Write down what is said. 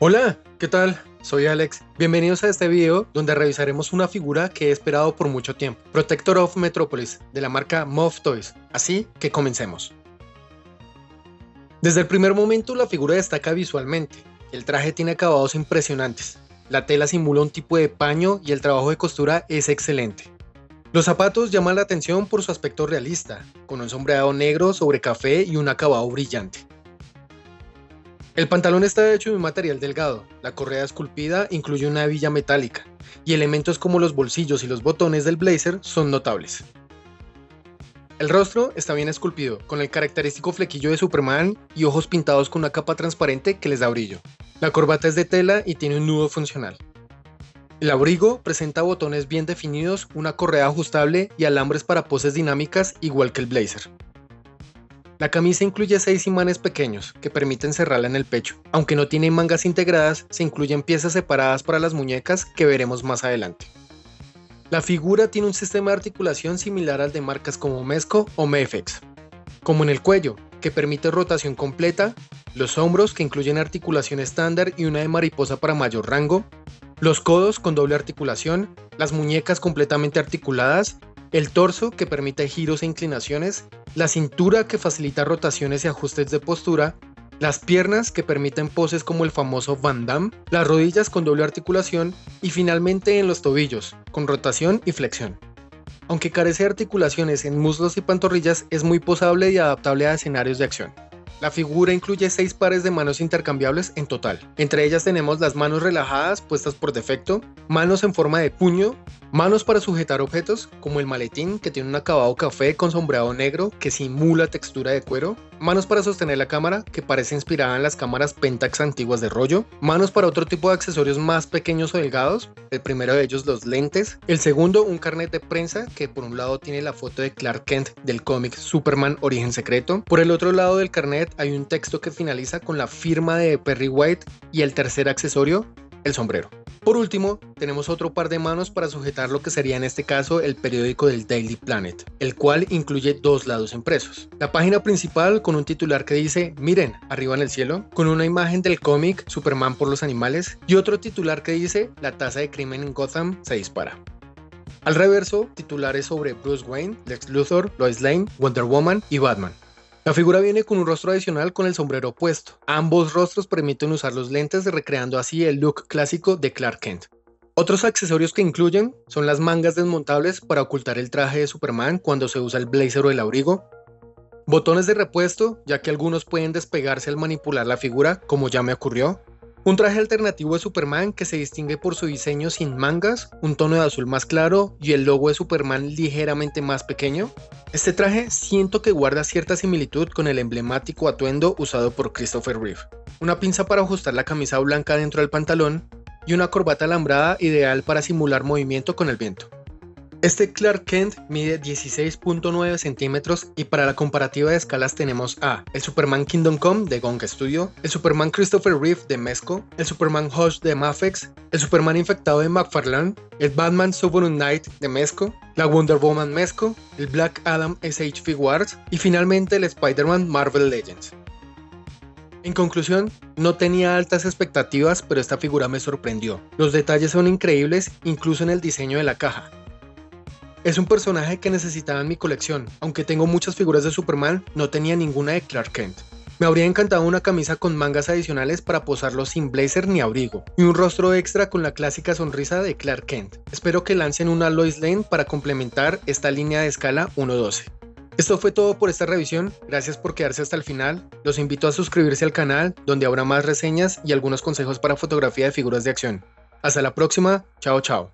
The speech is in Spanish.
Hola, ¿qué tal? Soy Alex. Bienvenidos a este video donde revisaremos una figura que he esperado por mucho tiempo, Protector of Metropolis, de la marca Moff Toys. Así que comencemos. Desde el primer momento la figura destaca visualmente. El traje tiene acabados impresionantes. La tela simula un tipo de paño y el trabajo de costura es excelente. Los zapatos llaman la atención por su aspecto realista, con un sombreado negro sobre café y un acabado brillante. El pantalón está hecho de un material delgado, la correa esculpida incluye una hebilla metálica, y elementos como los bolsillos y los botones del blazer son notables. El rostro está bien esculpido, con el característico flequillo de Superman y ojos pintados con una capa transparente que les da brillo. La corbata es de tela y tiene un nudo funcional. El abrigo presenta botones bien definidos, una correa ajustable y alambres para poses dinámicas igual que el blazer. La camisa incluye 6 imanes pequeños que permiten cerrarla en el pecho. Aunque no tiene mangas integradas, se incluyen piezas separadas para las muñecas que veremos más adelante. La figura tiene un sistema de articulación similar al de marcas como Mezco o Mefex, como en el cuello, que permite rotación completa, los hombros que incluyen articulación estándar y una de mariposa para mayor rango, los codos con doble articulación, las muñecas completamente articuladas, el torso que permite giros e inclinaciones, la cintura que facilita rotaciones y ajustes de postura, las piernas que permiten poses como el famoso Van Damme, las rodillas con doble articulación y finalmente en los tobillos, con rotación y flexión. Aunque carece de articulaciones en muslos y pantorrillas, es muy posable y adaptable a escenarios de acción. La figura incluye 6 pares de manos intercambiables en total. Entre ellas tenemos las manos relajadas puestas por defecto, manos en forma de puño, manos para sujetar objetos como el maletín que tiene un acabado café con sombreado negro que simula textura de cuero, manos para sostener la cámara que parece inspirada en las cámaras Pentax antiguas de rollo, manos para otro tipo de accesorios más pequeños o delgados, el primero de ellos los lentes, el segundo un carnet de prensa que por un lado tiene la foto de Clark Kent del cómic Superman Origen Secreto, por el otro lado del carnet hay un texto que finaliza con la firma de Perry White y el tercer accesorio, el sombrero. Por último, tenemos otro par de manos para sujetar lo que sería en este caso el periódico del Daily Planet, el cual incluye 2 lados impresos. La página principal con un titular que dice "Miren, arriba en el cielo", con una imagen del cómic Superman por los animales, y otro titular que dice "La tasa de crimen en Gotham se dispara". Al reverso, titulares sobre Bruce Wayne, Lex Luthor, Lois Lane, Wonder Woman y Batman. La figura viene con un rostro adicional con el sombrero puesto. Ambos rostros permiten usar los lentes, recreando así el look clásico de Clark Kent. Otros accesorios que incluyen son las mangas desmontables para ocultar el traje de Superman cuando se usa el blazer o el abrigo, botones de repuesto, ya que algunos pueden despegarse al manipular la figura, como ya me ocurrió, un traje alternativo de Superman que se distingue por su diseño sin mangas, un tono de azul más claro y el logo de Superman ligeramente más pequeño. Este traje siento que guarda cierta similitud con el emblemático atuendo usado por Christopher Reeve. Una pinza para ajustar la camisa blanca dentro del pantalón y una corbata alambrada ideal para simular movimiento con el viento. Este Clark Kent mide 16.9 centímetros y para la comparativa de escalas tenemos a el Superman Kingdom Come de Gong Studio, el Superman Christopher Reeve de Mezco, el Superman Hush de Mafex, el Superman Infectado de McFarlane, el Sovereign Knight de Mezco, la Wonder Woman Mezco, el Black Adam SH Figuarts y finalmente el Spider-Man Marvel Legends. En conclusión, no tenía altas expectativas, pero esta figura me sorprendió. Los detalles son increíbles, incluso en el diseño de la caja. Es un personaje que necesitaba en mi colección, aunque tengo muchas figuras de Superman, no tenía ninguna de Clark Kent. Me habría encantado una camisa con mangas adicionales para posarlo sin blazer ni abrigo, y un rostro extra con la clásica sonrisa de Clark Kent. Espero que lancen una Lois Lane para complementar esta línea de escala 1:12. Esto fue todo por esta revisión, gracias por quedarse hasta el final, los invito a suscribirse al canal, donde habrá más reseñas y algunos consejos para fotografía de figuras de acción. Hasta la próxima, chao chao.